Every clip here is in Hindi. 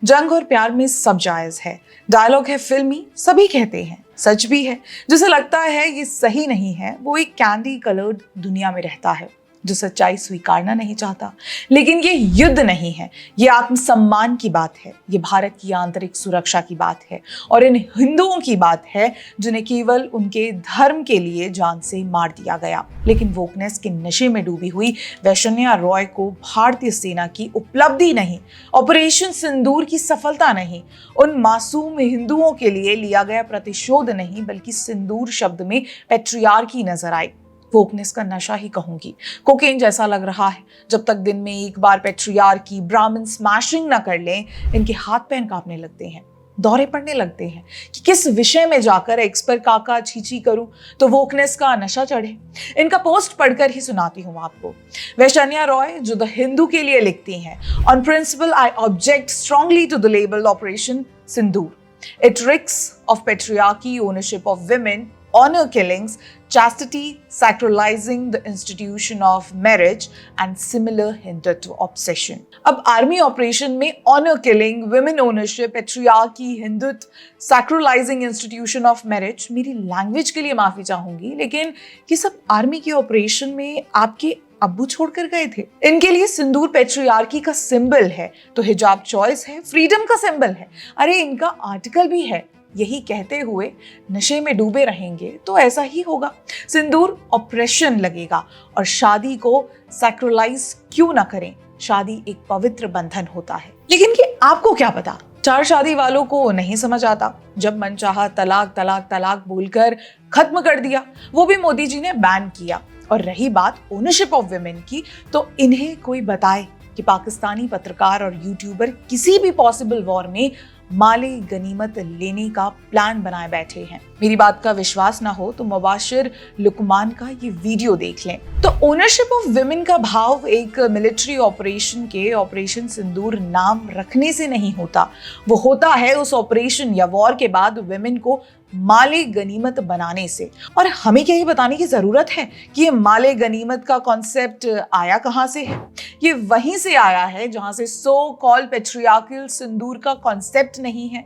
जंग और प्यार में सब जायज है। डायलॉग है फिल्मी, सभी कहते हैं, सच भी है। जिसे लगता है ये सही नहीं है, वो एक कैंडी कलर्ड दुनिया में रहता है जो सच्चाई स्वीकारना नहीं चाहता। लेकिन ये युद्ध नहीं है, ये आत्मसम्मान की बात है, ये भारत की आंतरिक सुरक्षा की बात है और इन हिंदुओं की बात है जिन्हें केवल उनके धर्म के लिए जान से मार दिया गया। लेकिन वोकनेस के नशे में डूबी हुई वैशन्या रॉय को भारतीय सेना की उपलब्धि नहीं, ऑपरेशन सिंदूर की सफलता नहीं, उन मासूम हिंदुओं के लिए लिया गया प्रतिशोध नहीं, बल्कि सिंदूर शब्द में पैट्रियार्की नजर आई। वोकनेस का नशा ही कहूंगी। कोकेन जैसा लग रहा है। जब तक दिन में एक बार पैट्रियार्की, ब्राह्मण स्मैशिंग ना कर लें, इनके हाथ पैर कांपने लगते हैं, दौरे पड़ने लगते हैं कि किस विषय में जाकर एक्स पर काका छीछी करूं तो वोकनेस का नशा चढ़े। इनका पोस्ट पढ़कर ही सुनाती हूं आपको। वैशन्या रॉय जो द हिंदू के लिए लिखती हैं, on principle I object strongly to the label operation Sindoor. It reeks of patriarchy, ownership of women, honor killings, chastity, sacralizing the institution of marriage and similar Hindutva obsession. अब आर्मी ऑपरेशन में honour killing, women ownership, patriarchy, Hindutva, sacralising institution of marriage, मेरी लैंग्वेज के लिए माफी चाहूंगी, लेकिन ये सब आर्मी के ऑपरेशन में आपके अब्बू छोड़कर गए थे। इनके लिए सिंदूर पैट्रियार्की का सिंबल है तो हिजाब चॉइस है, फ्रीडम का सिंबल है। अरे इनका आर्टिकल भी है। यही कहते हुए नशे में डूबे रहेंगे तो ऐसा ही होगा। सिंदूर ऑपरेशन लगेगा और शादी को सैक्रलाइज क्यों ना करें। शादी एक पवित्र बंधन होता है। लेकिन कि आपको क्या पता, चार शादी वालों को नहीं समझ आता। जब मन चाहा तलाक तलाक तलाक बोलकर खत्म कर दिया, वो भी मोदी जी ने बैन किया। और रही बात ओनरशिप ऑफ वुमेन की, तो इन्हें कोई बताए कि पाकिस्तानी पत्रकार और यूट्यूबर किसी भी पॉसिबल वॉर में माले गनीमत लेने का प्लान बनाए बैठे हैं। मेरी बात का विश्वास ना हो तो मुबाशिर लुकमान का ये वीडियो देख लें। तो ओनरशिप ऑफ वुमेन का भाव एक मिलिट्री ऑपरेशन के ऑपरेशन सिंदूर नाम रखने से नहीं होता। वो होता है उस ऑपरेशन या वॉर के बाद वुमेन को माले गनीमत बनाने से। और हमें क्या ये बताने की जरूरत है कि ये माले गनीमत का कॉन्सेप्ट आया कहां से है। ये वहीं से आया है जहां से सो कॉल्ड पैट्रियार्कल सिंदूर का कॉन्सेप्ट नहीं है।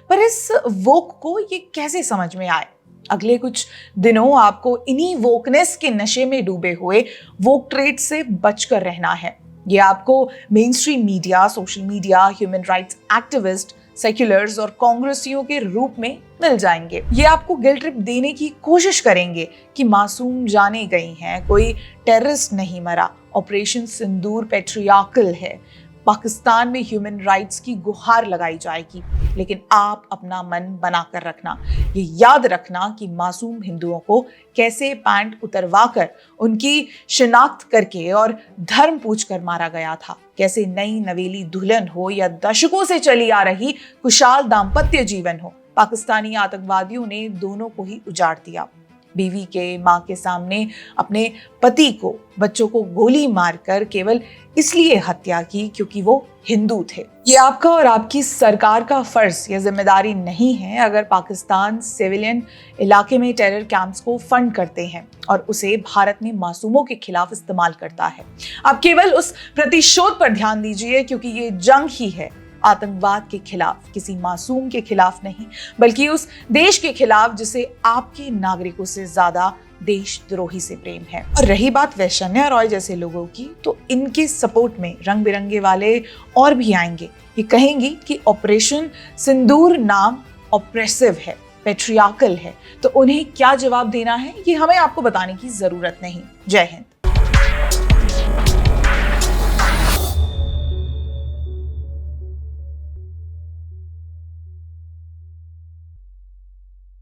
पर इस वोक को ये कैसे समझ में आए। अगले कुछ दिनों आपको इन्हीं वोकनेस के नशे में डूबे हुए वोक ट्रेड से बचकर रहना है। ये आपको main stream media, social media, human rights activist, seculars और कांग्रेसियों के रूप में मिल जाएंगे। ये आपको गिल्ट ट्रिप देने की कोशिश करेंगे कि मासूम जाने गई हैं, कोई टेररिस्ट नहीं मरा, ऑपरेशन सिंदूर पैट्रियार्कल है, पाकिस्तान में ह्यूमन राइट्स की गुहार लगाई जाएगी। लेकिन आप अपना मन बनाकर रखना, ये याद रखना कि मासूम हिंदुओं को कैसे पैंट उतरवाकर, उनकी शिनाख्त करके और धर्म पूछकर मारा गया था। कैसे नई नवेली दुल्हन हो या दशकों से चली आ रही खुशहाल दाम्पत्य जीवन हो, पाकिस्तानी आतंकवादियों ने दोनों को ही उजाड़ दिया। बीवी के, माँ के सामने अपने पति को, बच्चों को गोली मारकर केवल इसलिए हत्या की क्योंकि वो हिंदू थे। ये आपका और आपकी सरकार का फर्ज या जिम्मेदारी नहीं है अगर पाकिस्तान सिविलियन इलाके में टेरर कैंप्स को फंड करते हैं और उसे भारत में मासूमों के खिलाफ इस्तेमाल करता है। आप केवल उस प्रतिशोध पर ध्यान दीजिए क्योंकि ये जंग ही है आतंकवाद के खिलाफ, किसी मासूम के खिलाफ नहीं, बल्कि उस देश के खिलाफ जिसे आपके नागरिकों से ज्यादा देशद्रोही से प्रेम है। और रही बात वैशन्या रॉय जैसे लोगों की, तो इनके सपोर्ट में रंग बिरंगे वाले और भी आएंगे। ये कहेंगी कि ऑपरेशन सिंदूर नाम ऑप्रेसिव है, पैट्रियार्कल है, तो उन्हें क्या जवाब देना है ये हमें आपको बताने की जरूरत नहीं। जय हिंद।